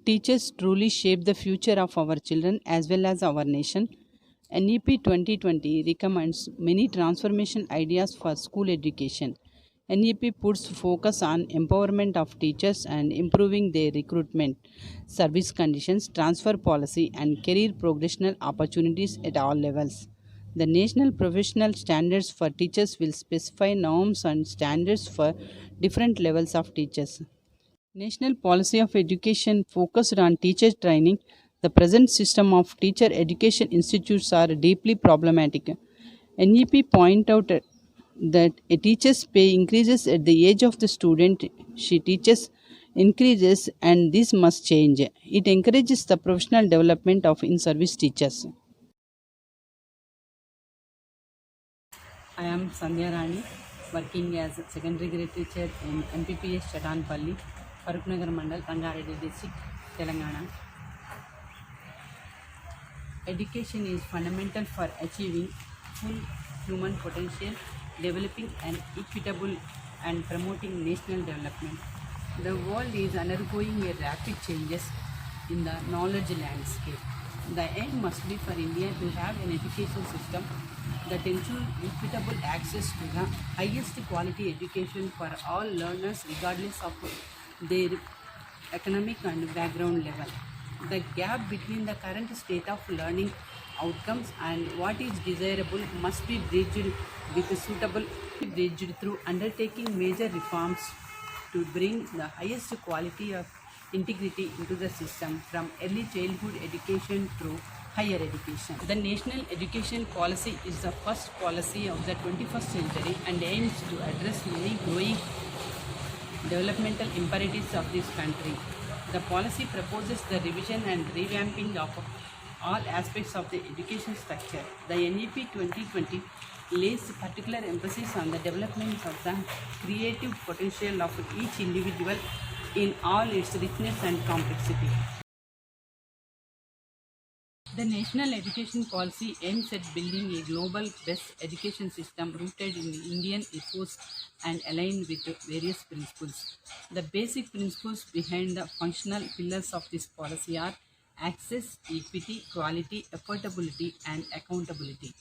Teachers truly shape the future of our children as well as our nation. NEP 2020 recommends many transformation ideas for school education. NEP puts focus on empowerment of teachers and improving their recruitment, service conditions, transfer policy, and career progressional opportunities at all levels. The National Professional Standards for Teachers will specify norms and standards for different levels of teachers. National policy of education focused on teacher training. The present system of teacher education institutes are deeply problematic. NEP point out that a teacher's pay increases at the age of the student she teaches increases, and this must change. It encourages the professional development of in-service teachers. I am Sandhya Rani, working as a secondary grade teacher in MPPS Chatanpalli, Faruknagar Mandal, Rangareddy district, Telangana. Education is fundamental for achieving full human potential, developing an equitable and promoting national development. The world is undergoing a rapid changes in the knowledge landscape. The aim must be for India to have an education system that ensures equitable access to the highest quality education for all learners regardless of their economic and background level. The gap between the current state of learning outcomes and what is desirable must be bridged with suitable bridged through undertaking major reforms to bring the highest quality of integrity into the system from early childhood education through higher education. The National Education Policy is the first policy of the 21st century and aims to address many growing developmental imperatives of this country. The policy proposes the revision and revamping of all aspects of the education structure. The NEP 2020 lays particular emphasis on the development of the creative potential of each individual in all its richness and complexity. The National Education Policy aims at building a global best education system rooted in the Indian ethos and aligned with various principles. The basic principles behind the functional pillars of this policy are access, equity, quality, affordability, and accountability.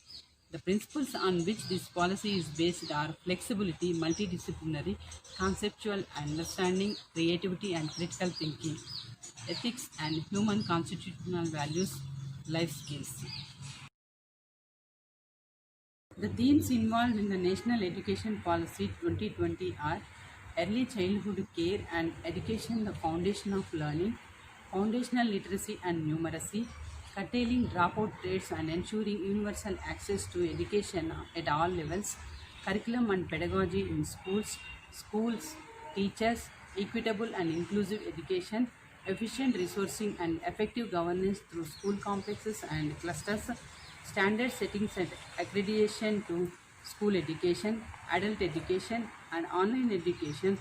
The principles on which this policy is based are flexibility, multidisciplinary, conceptual understanding, creativity and critical thinking, ethics and human constitutional values, life skills. The themes involved in the National Education Policy 2020 are early childhood care and education, the foundation of learning, foundational literacy and numeracy, curtailing dropout rates and ensuring universal access to education at all levels, curriculum and pedagogy in schools, teachers, equitable and inclusive education, efficient resourcing and effective governance through school complexes and clusters, standard settings and accreditation to school education, adult education and online education,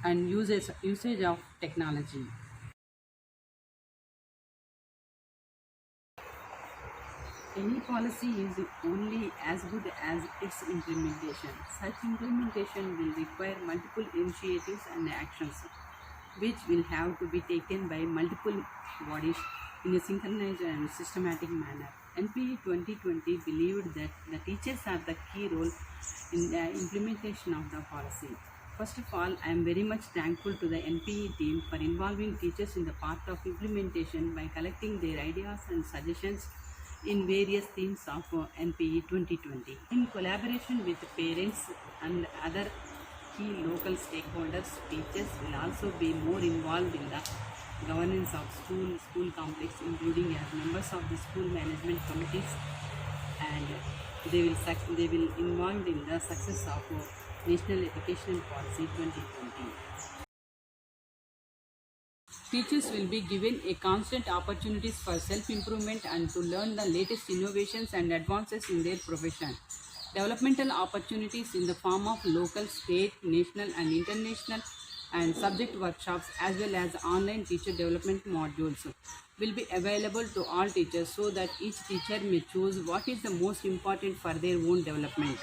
and usage of technology. Any policy is only as good as its implementation. Such implementation will require multiple initiatives and actions, which will have to be taken by multiple bodies in a synchronized and systematic manner. NPE 2020 believed that the teachers have the key role in the implementation of the policy. First of all, I am very much thankful to the NPE team for involving teachers in the part of implementation by collecting their ideas and suggestions in various themes of NPE 2020. In collaboration with parents and other key local stakeholders, teachers will also be more involved in the governance of school complex, including as members of the school management committees, and they will involved in the success of National Education Policy 2020. Teachers will be given a constant opportunities for self-improvement and to learn the latest innovations and advances in their profession. Developmental opportunities in the form of local, state, national and international and subject workshops as well as online teacher development modules will be available to all teachers so that each teacher may choose what is the most important for their own development.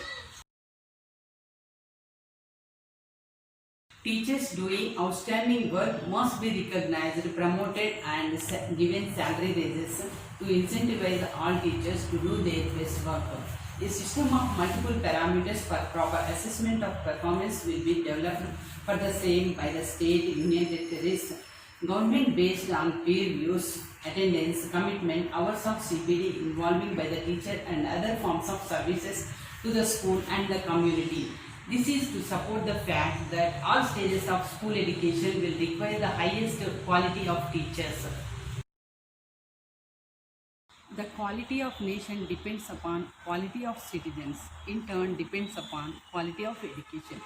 Teachers doing outstanding work must be recognized, promoted, and given salary raises to incentivize all teachers to do their best work. A system of multiple parameters for proper assessment of performance will be developed for the same by the state, union territories, government based on peer reviews, attendance, commitment, hours of CPD involving by the teacher and other forms of services to the school and the community. This is to support the fact that all stages of school education will require the highest quality of teachers. The quality of nation depends upon quality of citizens, in turn depends upon quality of education,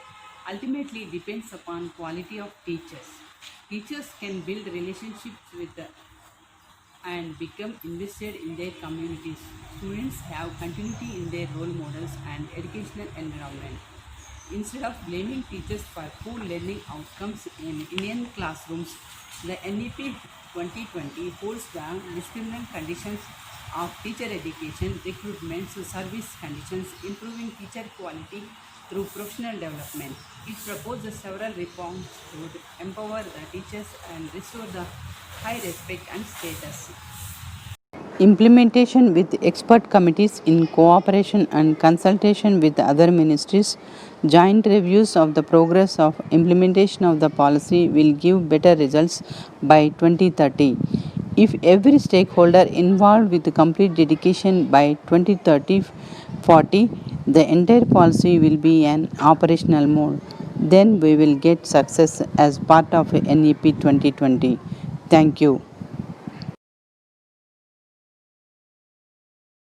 ultimately depends upon quality of teachers. Teachers can build relationships with the and become invested in their communities. Students have continuity in their role models and educational environment. Instead of blaming teachers for poor learning outcomes in Indian classrooms, the NEP 2020 holds the discriminant conditions of teacher education, recruitment, service conditions, improving teacher quality through professional development. It proposes several reforms to empower the teachers and restore the high respect and status. Implementation with expert committees in cooperation and consultation with other ministries. Joint reviews of the progress of implementation of the policy will give better results by 2030. If every stakeholder involved with complete dedication by 2030-40, the entire policy will be an operational mode. Then we will get success as part of NEP 2020. Thank you.